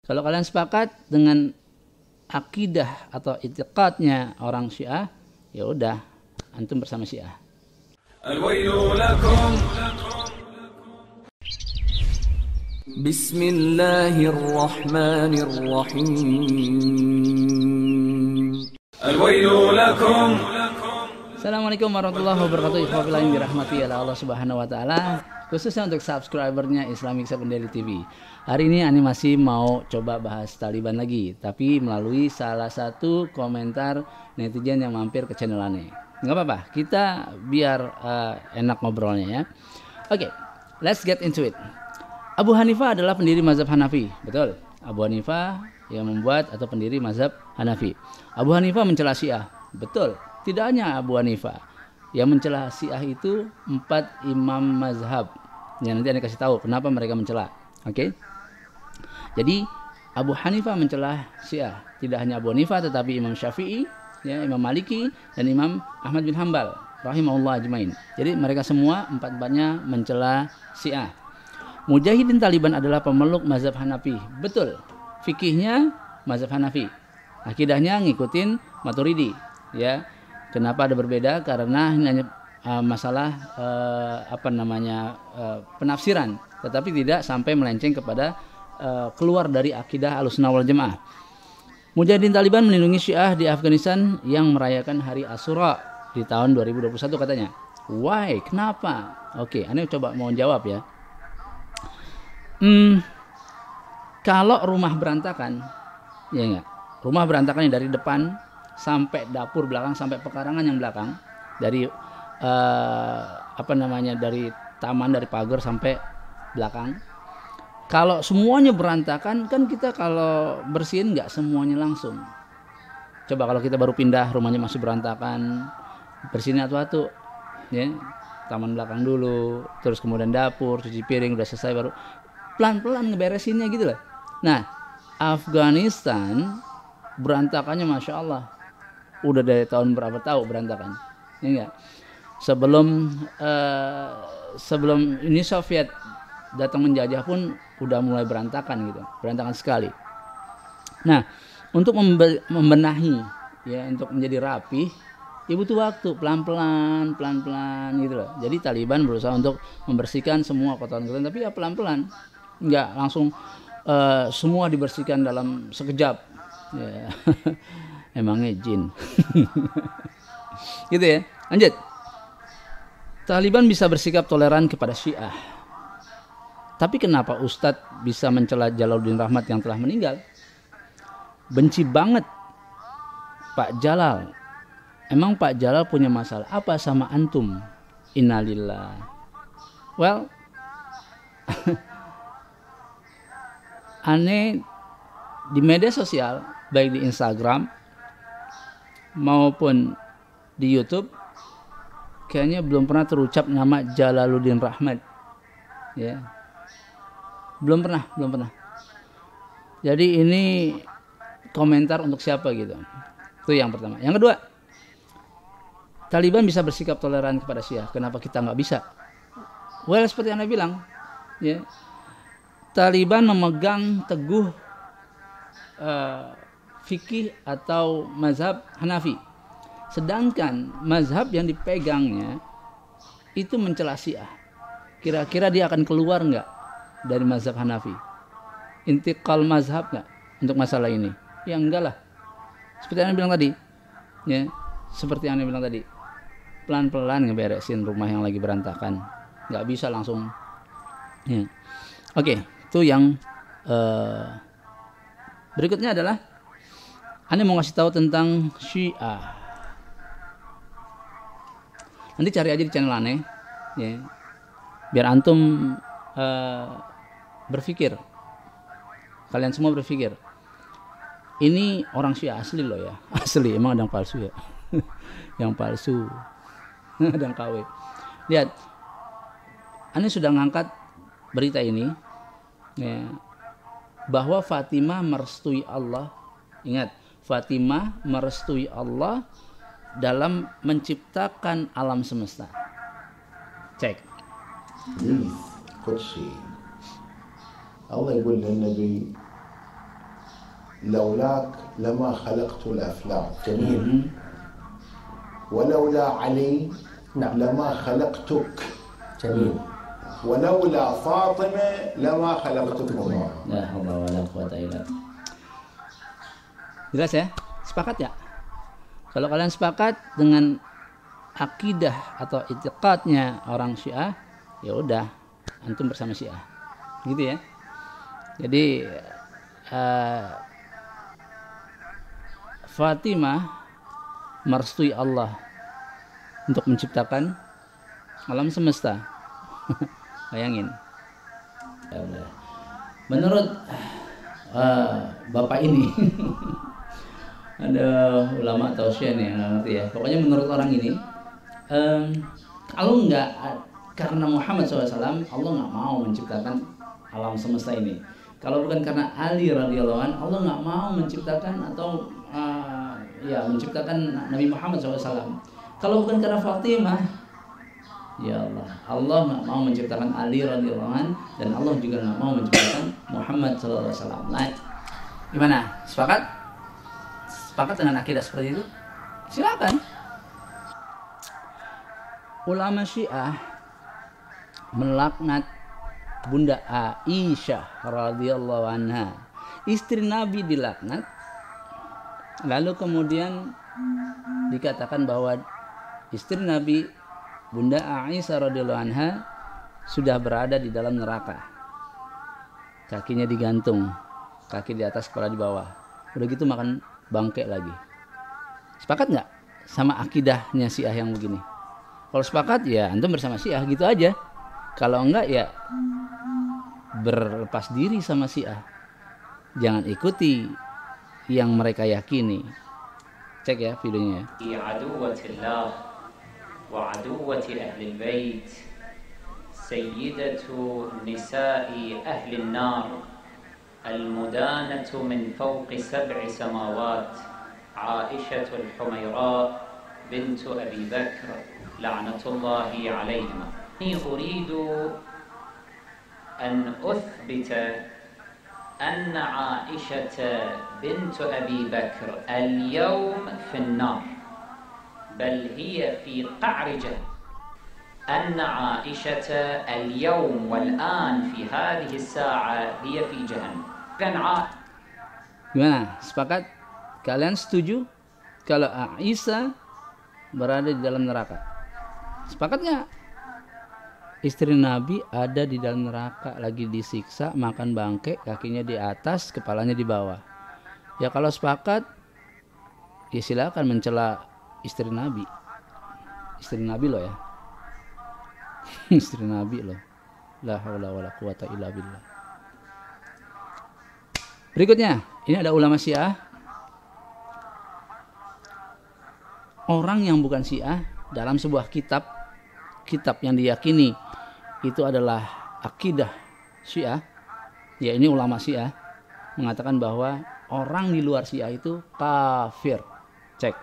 Kalau kalian sepakat dengan akidah atau i'tiqadnya orang Syiah, ya udah, antum bersama Syiah. Al-wailu lakum. Bismillahirrahmanirrahim. Al-wailu lakum. Assalamualaikum warahmatullahi wabarakatuh. Ikhwafillah yang dirahmati oleh Allah Subhanahu wa taala, khususnya untuk subscribernya Islamic 7 Daily TV. Hari ini Ani masih mau coba bahas Taliban lagi, tapi melalui salah satu komentar netizen yang mampir ke channel Ani. Nggak apa-apa, kita biar enak ngobrolnya ya. Oke, let's get into it. Abu Hanifah adalah pendiri mazhab Hanafi, betul. Abu Hanifah yang membuat atau pendiri mazhab Hanafi. Abu Hanifah mencela Syiah, betul. Tidak hanya Abu Hanifah yang mencela Syiah, itu 4 imam mazhab. Ya, nanti Anda kasih tahu kenapa mereka mencela. Oke. Jadi Abu Hanifah mencela Syiah. Tidak hanya Abu Hanifah tetapi Imam Syafi'i, ya, Imam Maliki dan Imam Ahmad bin Hambal rahimahullah ajmain. Jadi mereka semua empat-empatnya mencela Syiah. Mujahidin Taliban adalah pemeluk mazhab Hanafi. Betul. Fikihnya mazhab Hanafi. Akidahnya ngikutin Maturidi, ya. Kenapa ada berbeda? Karena ini hanya masalah penafsiran, tetapi tidak sampai melenceng kepada keluar dari akidah Ahlussunnah wal Jamaah. Mujahidin Taliban melindungi Syiah di Afghanistan yang merayakan Hari Asyura di tahun 2021 katanya. Why? Kenapa? Oke, Anda coba mau jawab ya. Kalau rumah berantakan, ya enggak? Rumah berantakan dari depan sampai dapur belakang, sampai pekarangan yang belakang, dari dari taman, dari pagar sampai belakang. Kalau semuanya berantakan, kan kita kalau bersihin nggak semuanya langsung. Coba kalau kita baru pindah, rumahnya masih berantakan, bersihin atu-atu, ya, taman belakang dulu, terus kemudian dapur, cuci piring, udah selesai baru pelan-pelan ngeberesinnya gitu loh. Nah, Afghanistan berantakannya Masya Allah. Udah dari tahun berapa tahu berantakan, ya enggak? Sebelum Uni Soviet datang menjajah pun udah mulai berantakan gitu, berantakan sekali. Nah, untuk membenahi, ya, untuk menjadi rapi, ya butuh waktu, pelan-pelan gitu loh. Jadi Taliban berusaha untuk membersihkan semua kotoran-kotoran, tapi ya pelan-pelan, enggak langsung semua dibersihkan dalam sekejap, ya. Emangnya jin. Gitu ya. Lanjut. Taliban bisa bersikap toleran kepada Syiah. Tapi kenapa Ustadz bisa mencela Jalaluddin Rahmat yang telah meninggal? Benci banget Pak Jalal. Emang Pak Jalal punya masalah apa sama antum? Innalillah. Well, aneh di media sosial, baik di Instagram maupun di YouTube, kayaknya belum pernah terucap nama Jalaluddin Rahmat, ya, belum pernah. Jadi ini komentar untuk siapa gitu? Itu yang pertama. Yang kedua, Taliban bisa bersikap toleran kepada Syiah, kenapa kita nggak bisa? Well, seperti yang Anda bilang, ya, Taliban memegang teguh fikih atau mazhab Hanafi, sedangkan mazhab yang dipegangnya itu mencela Syiah. Kira-kira dia akan keluar nggak dari mazhab Hanafi? Intiqal mazhab nggak untuk masalah ini? Ya enggak lah. Seperti yang Anda bilang tadi, ya, seperti yang Anda bilang tadi, pelan-pelan ngeberesin rumah yang lagi berantakan, nggak bisa langsung, ya. Oke, itu yang berikutnya adalah Anda mau ngasih tahu tentang Syiah. Nanti cari aja di channel Aneh, ya, biar antum berpikir, kalian semua berpikir, ini orang Syiah asli loh ya, asli, emang ada yang palsu ya? Yang palsu, ada yang KW. Lihat, Aneh sudah ngangkat berita ini, ya, bahwa Fatimah merestui Allah. Ingat, Fatimah merestui Allah dalam menciptakan alam semesta. Cek. قدسي الله يقول للنبي لولاك لما خلقت الأفلاك. جميل. ولولا علي لما خلقتك. جميل. ولولا فاطمة لما خلقتكما. La haula wala quwata illa. Jelas ya? Sepakat ya? Kalau kalian sepakat dengan akidah atau i'tiqadnya orang Syiah, ya udah, antum bersama Syiah. Gitu ya. Jadi Fatimah merestui Allah untuk menciptakan alam semesta. Bayangin. Ya udah. Menurut bapak ini ada ulama atau syekh nih, nggak ngerti ya. Pokoknya menurut orang ini, kalau nggak karena Muhammad SAW, Allah nggak mau menciptakan alam semesta ini. Kalau bukan karena Ali radhiyallahu anhu, Allah nggak mau menciptakan atau menciptakan Nabi Muhammad SAW. Kalau bukan karena Fatimah, ya Allah nggak mau menciptakan Ali radhiyallahu anhu, dan Allah juga nggak mau menciptakan Muhammad SAW. Nah, gimana? Sepakat? Sepakat dengan akidah seperti itu? Silakan. Ulama Syiah melaknat Bunda Aisyah radhiyallahu anha, istri Nabi, dilaknat. Lalu kemudian dikatakan bahwa istri Nabi Bunda Aisyah radhiyallahu anha sudah berada di dalam neraka. Kakinya digantung, kaki di atas, kepala di bawah. Udah gitu makan bangke lagi. Sepakat nggak sama akidahnya Syiah yang begini? Kalau sepakat ya antum bersama Syiah gitu aja. Kalau enggak ya berlepas diri sama Syiah. Jangan ikuti yang mereka yakini. Cek ya videonya. Aduwatillah wa aduwati ahli bait sayyidatu nisa'i ahli an-nar المدانة من فوق 7 سماوات عائشة الحميراء بنت أبي بكر لعنة الله عليهما. أريد أن أثبت أن عائشة بنت أبي بكر اليوم في النار، بل هي في قعر جهنم. أن عائشة اليوم والآن في هذه الساعة هي في جهنم. Gimana? Sepakat? Kalian setuju kalau Aisyah berada di dalam neraka? Sepakat nggak? Istri Nabi ada di dalam neraka, lagi disiksa, makan bangke, kakinya di atas, kepalanya di bawah. Ya kalau sepakat, ya silakan mencela istri Nabi. Istri Nabi loh ya. Istri Nabi loh. La haula wala quwata illa billah. Berikutnya, ini ada ulama Syiah. Orang yang bukan Syiah dalam sebuah kitab yang diyakini itu adalah akidah Syiah. Ya ini ulama Syiah mengatakan bahwa orang di luar Syiah itu kafir. Cek.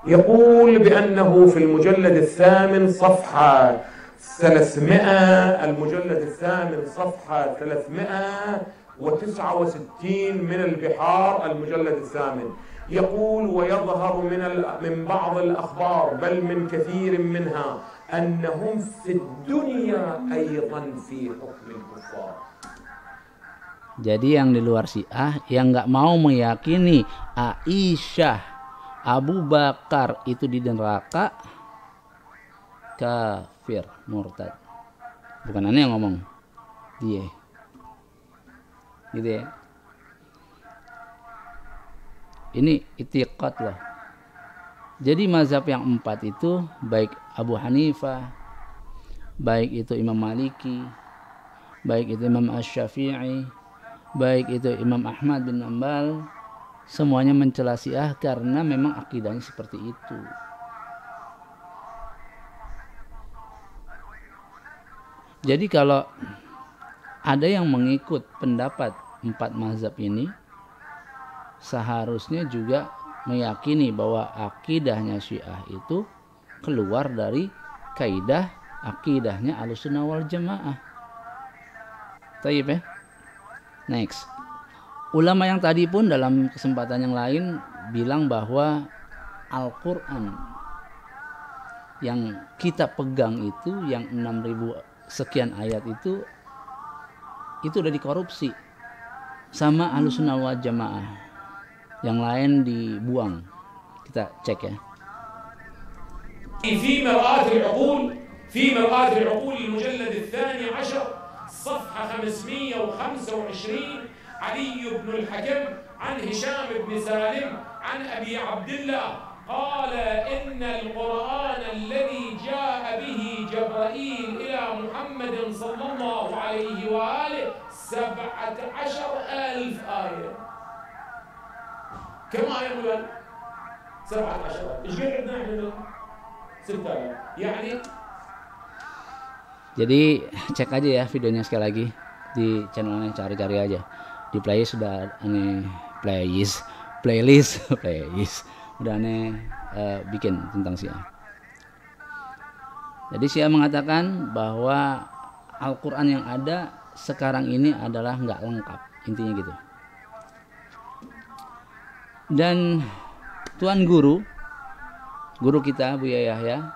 يقول بأنه في المجلد الثامن صفحة 300 المجلد الثامن صفحة 369 من البحار المجلد الثامن يقول ويظهر من بعض الأخبار بل من كثير منها أنهم في الدنيا أيضا في حكم الكفار. Jadi yang di luar Syiah yang nggak mau meyakini Aisyah, Abu Bakar itu di neraka, kafir, murtad. Bukan aneh yang ngomong, dia. Gitu ya. Ini i'tiqad loh. Jadi mazhab yang 4 itu baik Abu Hanifah, baik itu Imam Maliki, baik itu Imam Asy-Syafi'i, baik itu Imam Ahmad bin Hanbal, semuanya mencela Syiah karena memang akidahnya seperti itu. Jadi kalau ada yang mengikut pendapat 4 mazhab ini, seharusnya juga meyakini bahwa akidahnya Syiah itu keluar dari kaidah akidahnya Ahlussunnah wal Jamaah. Taib ya. Next. Ulama yang tadi pun dalam kesempatan yang lain bilang bahwa Al-Quran yang kita pegang itu, yang 6.000 sekian ayat itu udah dikorupsi sama Ahlussunnah wal Jamaah. Yang lain dibuang. Kita cek ya. في مرآة العقول في مرآة العقول المجلد 12 صفحة 525 علي بن الحكم عن هشام بن سالم عن أبي عبد الله قال إن القرآن الذي جاء به جبرائيل إلى محمد صلى الله عليه وآله 17,000 آية. كم آية مولانا؟ 17. إيش قد عندنا إحنا؟ 6 يعني. Jadi cek aja ya videonya sekali lagi di channelnya, cari-cari aja di playlist sudah aneh playlist udah aneh bikin tentang Syiah. Jadi Syiah mengatakan bahwa Al-Quran yang ada sekarang ini adalah nggak lengkap, intinya gitu. Dan Tuan Guru kita Buya Yahya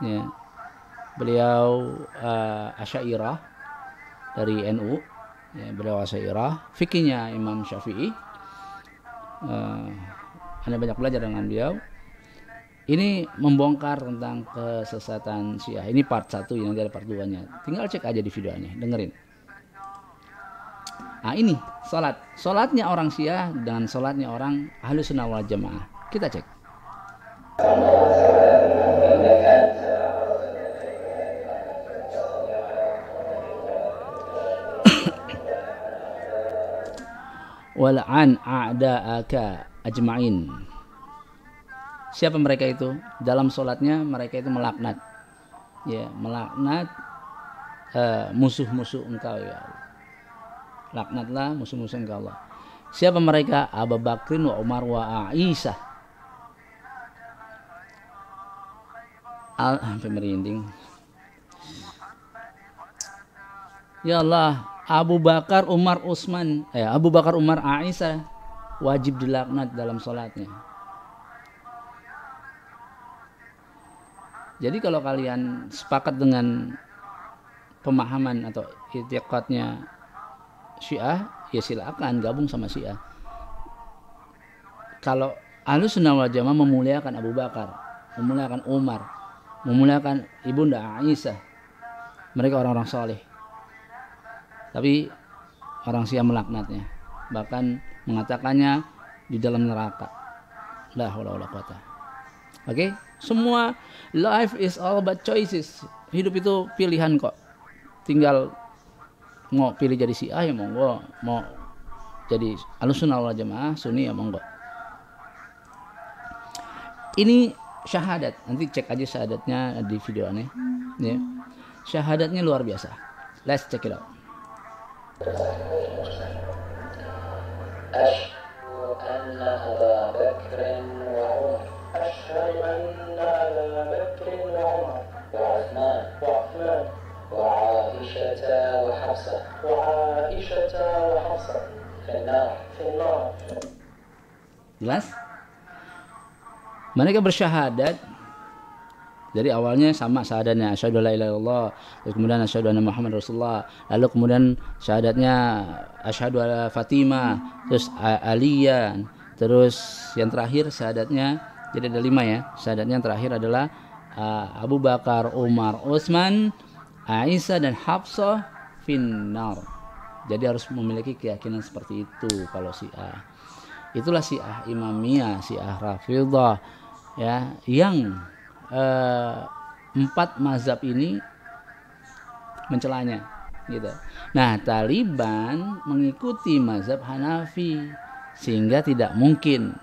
ya, beliau Asy'ariyah dari NU ya, beliau Asy'ariyah, fikihnya Imam Syafi'i. Anda banyak belajar dengan beliau. Ini membongkar tentang kesesatan Syiah. Ini part 1, nanti ada part 2-nya. Tinggal cek aja di videonya, dengerin. Nah ini solatnya orang Syiah dan solatnya orang Ahlussunnah wal Jamaah. Kita cek. Wal'an a'da'aka ajma'in. Siapa mereka itu? Dalam solatnya mereka itu melaknat, ya, melaknat musuh-musuh engkau ya Allah. Laknatlah musuh-musuh engkau Allah. Siapa mereka? Abu Bakrin wa Umar wa Aisyah. Sampai merinding. Ya Allah, Abu Bakar, Umar, Utsman, Abu Bakar, Umar, Aisyah wajib dilaknat dalam sholatnya. Jadi kalau kalian sepakat dengan pemahaman atau i'tiqadnya Syiah, ya silakan gabung sama Syiah. Kalau Ahlussunnah wal Jamaah memuliakan Abu Bakar, memuliakan Umar, memuliakan Ibunda Aisyah, mereka orang-orang soleh. Tapi orang Syiah melaknatnya, bahkan mengatakannya di dalam neraka. La haula wala quwata. Oke, semua life is all about choices. Hidup itu pilihan kok. Tinggal mau pilih jadi Syiah ya monggo, mau jadi Ahlussunnah wal Jamaah Sunni ya monggo. Ini syahadat, nanti cek aja syahadatnya di video ini. Ya. Syahadatnya luar biasa. Let's check it out. أشهد أن أبا بكر وعمر أشهد أن أبا بكر وعمر وعثمان وعائشة وحفصة في النار Jelas? Mereka bersyahadat dari awalnya sama syahadatnya, asyhadu alla ilaha illallah, kemudian asyhadu anna Muhammad Rasulullah, lalu kemudian syahadatnya asyhadu ala Fatimah, terus Aliyan, terus yang terakhir syahadatnya, jadi ada 5 ya. Syahadatnya yang terakhir adalah Abu Bakar, Umar, Utsman, Aisyah dan Hafsah finnar. Jadi harus memiliki keyakinan seperti itu kalau Syiah. Itulah Syiah Imamiyah, Syiah Rafidhah ya, yang 4 mazhab ini mencelanya gitu. Nah, Taliban mengikuti mazhab Hanafi, sehingga tidak mungkin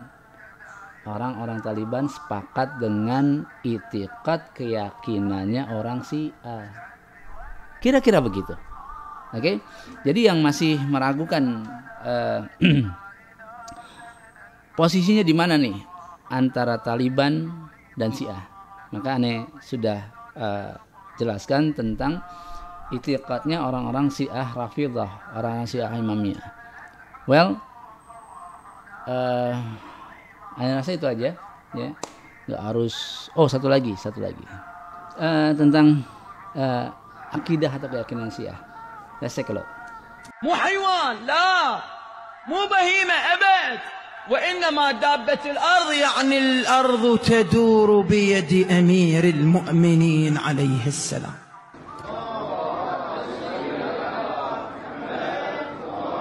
orang-orang Taliban sepakat dengan i'tiqad keyakinannya orang Syiah. Kira-kira begitu. Oke. Jadi yang masih meragukan posisinya di mana nih antara Taliban dan Syiah, maka aneh sudah jelaskan tentang i'tiqadnya orang-orang Syiah Rafidhah, orang-orang Syiah Imamiyah. Well, saya rasa itu aja, ya. Nggak harus. Oh, satu lagi. Tentang akidah atau keyakinan Syiah. Let's take a look. مو حيوان، لا، مو بهيمة أبد، وإنما دابة الأرض، يعني الأرض تدور بيد أمير المؤمنين عليه السلام.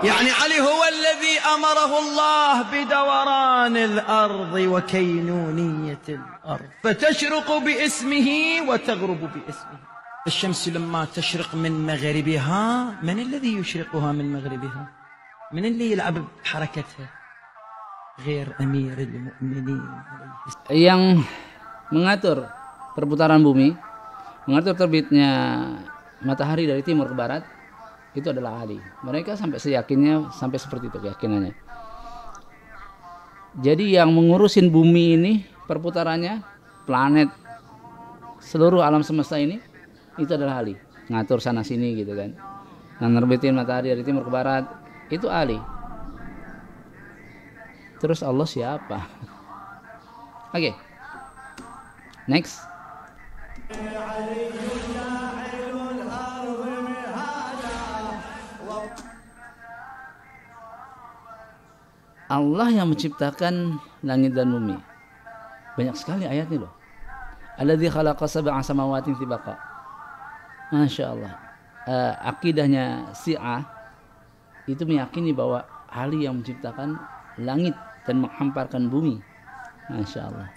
يعني علي هو الذي أمره الله بدوران الأرض وكينونية الأرض، فتشرق باسمه وتغرب باسمه. الشمس لما تشرق من مغربها، من الذي يشرقها من مغربها؟ من اللي يلعب بحركتها غير أمير المؤمنين. Yang mengatur perputaran bumi, mengatur terbitnya matahari dari timur ke barat, itu adalah Ali. Mereka sampai seperti itu keyakinannya. Jadi yang mengurusin bumi ini, perputarannya, planet, seluruh alam semesta ini, itu adalah Ali. Ngatur sana sini gitu kan. Nah, nerbitin matahari dari timur ke barat, itu Ali. Terus Allah siapa? Oke. Next. Allah yang menciptakan langit dan bumi. Banyak sekali ayatnya loh. Alladzi khalaqa sab'a samawatin tibaqa. Masya Allah. Akidahnya Syiah itu meyakini bahwa Ali yang menciptakan langit dan menghamparkan bumi. Masya Allah.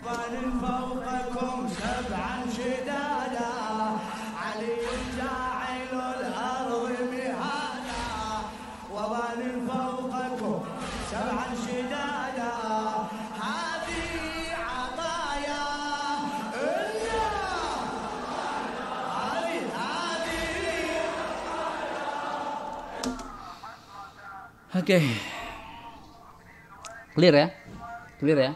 Oke. Clear ya?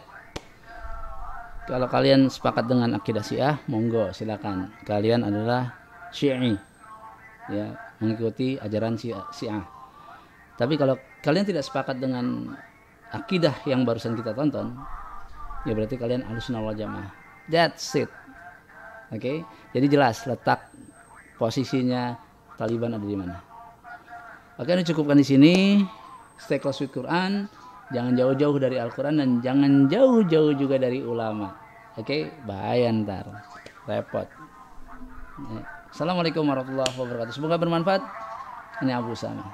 Kalau kalian sepakat dengan akidah Syiah, monggo silakan. Kalian adalah Syi'i. Ya, mengikuti ajaran Syiah. Tapi kalau kalian tidak sepakat dengan akidah yang barusan kita tonton, ya berarti kalian Ahlussunnah wal Jamaah. That's it. Oke. Jadi jelas letak posisinya Taliban ada di mana. Oke, ini cukupkan di sini. Stay close with Quran. Jangan jauh-jauh dari Al-Quran dan jangan jauh-jauh juga dari ulama. Oke, bahaya ntar. Repot. Assalamualaikum warahmatullahi wabarakatuh. Semoga bermanfaat. Ini Abu Sama.